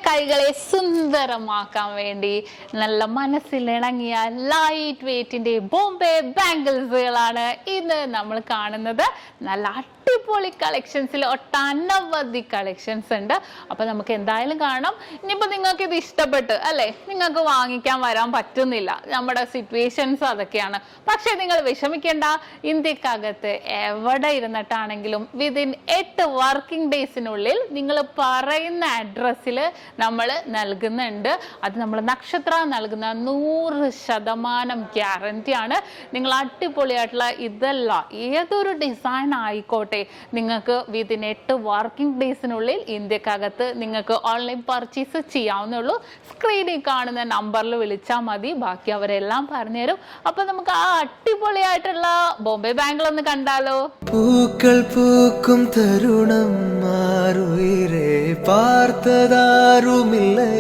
കൈകളെ സുന്ദരമാക്കാൻ വേണ്ടി നല്ല മനസ്സിലിണങ്ങിയ ലൈറ്റ് വെയ്റ്റിന്റെ ബോംബെ ബാംഗിൾസുകളാണ് ഇന്ന് നമ്മൾ കാണുന്നത്. നല്ല അടിപൊളി കളക്ഷൻസിൽ ഒട്ടനവധി കളക്ഷൻസ് ഉണ്ട്. അപ്പൊ നമുക്ക് എന്തായാലും കാണാം. ഇനിയിപ്പോ നിങ്ങൾക്ക് ഇത് ഇഷ്ടപ്പെട്ട് അല്ലെ, നിങ്ങൾക്ക് വാങ്ങിക്കാൻ വരാൻ പറ്റുന്നില്ല, നമ്മുടെ സിറ്റുവേഷൻസ് അതൊക്കെയാണ്. പക്ഷെ നിങ്ങൾ വിഷമിക്കേണ്ട, ഇന്ത്യക്കകത്ത് എവിടെ ഇരുന്നിട്ടാണെങ്കിലും വിതിൻ 8 വർക്കിംഗ് ഡേയ്സിനുള്ളിൽ നിങ്ങൾ പറയുന്ന അഡ്രസ്സിൽ നമ്മൾ നൽകുന്നുണ്ട്. അത് നമ്മൾ നക്ഷത്ര നൽകുന്ന 100% ഗ്യാരണ്ടിയാണ്. നിങ്ങൾ അടിപൊളിയായിട്ടുള്ള ഇതല്ല ഏതൊരു ഡിസൈൻ ആയിക്കോട്ടെ, നിങ്ങൾക്ക് വിതിൻ 8 വർക്കിംഗ് ഡേയ്സിനുള്ളിൽ ഇന്ത്യക്കകത്ത് നിങ്ങൾക്ക് ഓൺലൈൻ പർച്ചേസ് ചെയ്യാവുന്നുള്ളൂ. സ്ക്രീനിൽ കാണുന്ന നമ്പറിൽ വിളിച്ചാൽ മതി, ബാക്കി അവരെല്ലാം പറഞ്ഞുതരും. അപ്പൊ നമുക്ക് ആ അടിപൊളിയായിട്ടുള്ള ബോംബെ ബാംഗിൾ ഒന്ന് കണ്ടാലോ. പൂക്കൾ പൂക്കും തരുണം മാറുയിരേ பார்த்ததாருமில்லை,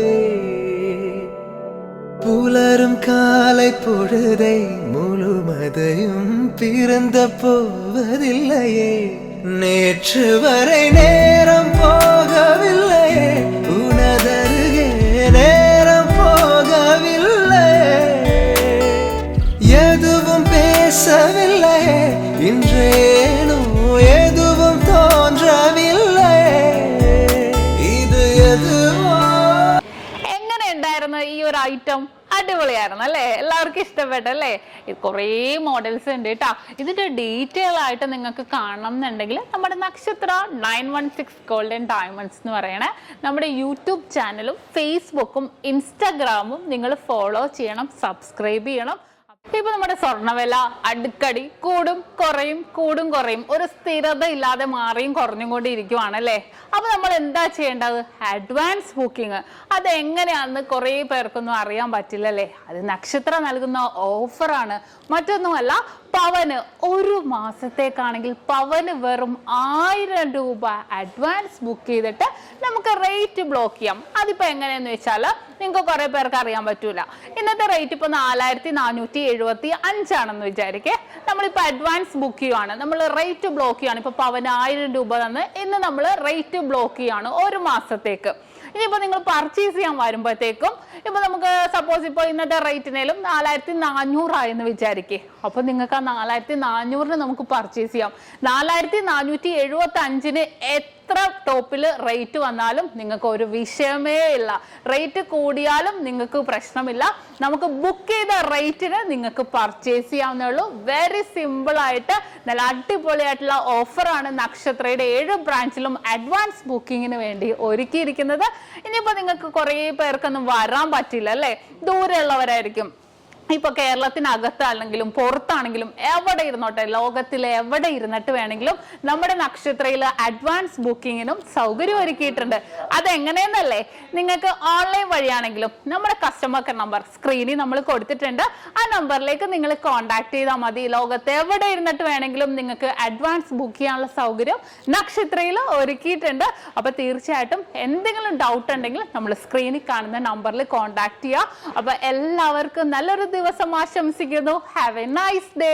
புலரும் காலை பொழுதை முழுமதையும் பிறந்த போவதில்லையே, நேற்று வரை நேரம் போகவில்லையே, உனதருகே நேரம் போகவில்லை, எதுவும் பேசவில்லையே, இன்றேனோ எதுவும் தோன்றவில்லை, இது எதுவோ. എങ്ങനെ ഉണ്ടായിരുന്നു ഈ ഒരു ഐറ്റം? അടിപൊളിയായിരുന്നു അല്ലേ? എല്ലാവർക്കും ഇഷ്ടപ്പെട്ടല്ലേ? കുറേ മോഡൽസ് ഉണ്ട് കേട്ടോ. ഇതിന്റെ ഡീറ്റെയിൽ ആയിട്ട് നിങ്ങൾക്ക് കാണണം എന്നുണ്ടെങ്കിൽ നമ്മുടെ നക്ഷത്ര 916 ഗോൾഡൻ ഡയമണ്ട്സ് എന്ന് പറയണേ നമ്മുടെ യൂട്യൂബ് ചാനലും ഫേസ്ബുക്കും ഇൻസ്റ്റാഗ്രാമും നിങ്ങൾ ഫോളോ ചെയ്യണം, സബ്സ്ക്രൈബ് ചെയ്യണം. ഇപ്പൊ നമ്മുടെ സ്വർണ്ണവില അടുക്കടി കൂടും കുറയും ഒരു സ്ഥിരത ഇല്ലാതെ മാറിയും കുറഞ്ഞും കൊണ്ടിരിക്കുവാണല്ലേ. അപ്പൊ നമ്മൾ എന്താ ചെയ്യേണ്ടത്? Advance booking. അത് എങ്ങനെയാണെന്ന് കുറേ പേർക്കൊന്നും അറിയാൻ പറ്റില്ലല്ലേ. അത് നക്ഷത്ര നൽകുന്ന ഓഫറാണ്, മറ്റൊന്നുമല്ല. പവന് ഒരു മാസത്തേക്കാണെങ്കിൽ പവന് വെറും 1000 രൂപ അഡ്വാൻസ് ബുക്ക് ചെയ്തിട്ട് നമുക്ക് റേറ്റ് ബ്ലോക്ക് ചെയ്യാം. അതിപ്പോ എങ്ങനെയെന്ന് വെച്ചാൽ നിങ്ങൾക്ക് കുറെ പേർക്ക് അറിയാൻ പറ്റൂല. ഇന്നത്തെ റേറ്റ് ഇപ്പൊ 4475 ആണെന്ന് വിചാരിക്കേ. നമ്മളിപ്പോ അഡ്വാൻസ് ബുക്ക് ചെയ്യുവാണ്, നമ്മൾ റേറ്റ് ബ്ലോക്ക് ചെയ്യാണ്. ഇപ്പൊ പവന് 1000 രൂപ തന്ന് ഇന്ന് നമ്മൾ റേറ്റ് ബ്ലോക്ക് ചെയ്യാണ് ഒരു മാസത്തേക്ക്. ഇനിയിപ്പോ നിങ്ങൾ പർച്ചേസ് ചെയ്യാൻ വരുമ്പോഴത്തേക്കും ഇപ്പൊ നമുക്ക് സപ്പോസ് ഇപ്പൊ ഇന്നത്തെ റേറ്റിനേലും 4400 ആയെന്ന് വിചാരിക്കേ. അപ്പൊ നിങ്ങൾക്ക് ആ 4400 നമുക്ക് പർച്ചേസ് ചെയ്യാം. 4475 എത്ര ടോപ്പില് റേറ്റ് വന്നാലും നിങ്ങൾക്ക് ഒരു വിഷയമേ ഇല്ല. റേറ്റ് കൂടിയാലും നിങ്ങൾക്ക് പ്രശ്നമില്ല. നമുക്ക് ബുക്ക് ചെയ്ത റേറ്റിന് നിങ്ങൾക്ക് പർച്ചേസ് ചെയ്യാവുന്നേ ഉള്ളൂ. വെരി സിമ്പിൾ ആയിട്ട് നല്ല അടിപൊളിയായിട്ടുള്ള ഓഫറാണ് നക്ഷത്രയുടെ 7 ബ്രാഞ്ചിലും അഡ്വാൻസ് ബുക്കിങ്ങിന് വേണ്ടി ഒരുക്കിയിരിക്കുന്നത്. ഇനിയിപ്പോ നിങ്ങൾക്ക് കുറേ പേർക്കൊന്നും വരാൻ പറ്റില്ല അല്ലേ, ദൂരെയുള്ളവരായിരിക്കും. ഇപ്പൊ കേരളത്തിനകത്താണെങ്കിലും പുറത്താണെങ്കിലും എവിടെ ഇരുന്നോട്ടെ, ലോകത്തിലെ എവിടെ ഇരുന്നിട്ട് വേണമെങ്കിലും നമ്മുടെ നക്ഷത്രയിൽ അഡ്വാൻസ് ബുക്കിങ്ങിനും സൗകര്യം ഒരുക്കിയിട്ടുണ്ട്. അതെങ്ങനെയെന്നല്ലേ, നിങ്ങൾക്ക് ഓൺലൈൻ വഴിയാണെങ്കിലും നമ്മുടെ കസ്റ്റമർ കെയർ നമ്പർ സ്ക്രീനിൽ നമ്മൾ കൊടുത്തിട്ടുണ്ട്. ആ നമ്പറിലേക്ക് നിങ്ങൾ കോൺടാക്ട് ചെയ്താൽ മതി. ലോകത്ത് എവിടെ ഇരുന്നിട്ട് വേണമെങ്കിലും നിങ്ങൾക്ക് അഡ്വാൻസ് ബുക്ക് ചെയ്യാനുള്ള സൗകര്യം നക്ഷത്രയിൽ ഒരുക്കിയിട്ടുണ്ട്. അപ്പൊ തീർച്ചയായിട്ടും എന്തെങ്കിലും ഡൗട്ട് ഉണ്ടെങ്കിൽ നമ്മൾ സ്ക്രീനിൽ കാണുന്ന നമ്പറിൽ കോൺടാക്ട് ചെയ്യുക. അപ്പൊ എല്ലാവർക്കും നല്ലൊരു ദിവസം ആശംസിക്കുന്നു. Have A nice day.